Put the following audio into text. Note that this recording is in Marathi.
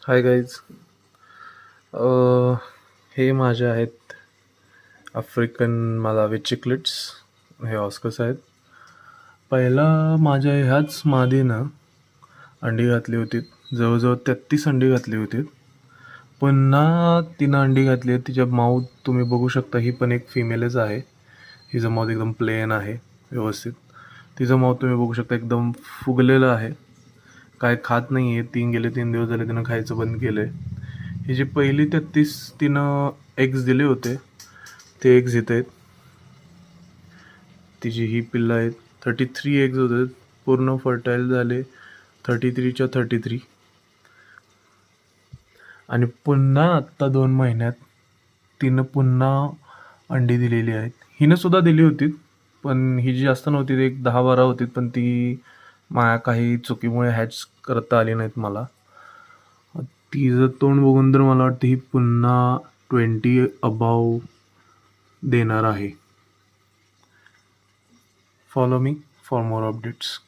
Hi guys. हे माझे आहेत आफ्रिकन मालावी चिकलेट्स. हे ऑस्कर्स आहेत. पहिला माझ्या ह्याच मादीनं अंडी घातली होती. जवळजवळ 33 अंडी घातली होती. पुन्हा तिनं अंडी घातली आहे. तिच्या माऊथ तुम्ही बघू शकता. ही पण एक फिमेलच आहे. हिचं माऊथ एकदम प्लेन आहे, व्यवस्थित. तिचं माऊथ तुम्ही बघू शकता, एकदम फुगलेलं आहे. काय खात नाही आहे. 3 दिवस झाले तिनं खायचं बंद केलं आहे. ही जी पहिली 33 तिनं एग्स दिले होते, ते एग्स इथे आहेत. तिची ही पिल्लं आहेत. 33 एग्ज होते, पूर्ण फर्टाईल झाले. 33च्या 33. आणि पुन्हा आत्ता 2 महिन्यात तिनं पुन्हा अंडी दिलेली आहेत. हिनं सुद्धा दिली होती, पण ही जी जास्त नव्हती, ती एक 10-12 होती, पण ती माझ्या काही चुकीमुळे हॅच करता आली नाहीत मला. तिचं तोंड बघून तर मला वाटतं ही पुन्हा 20 अबाव देणार आहे. Follow me for more updates.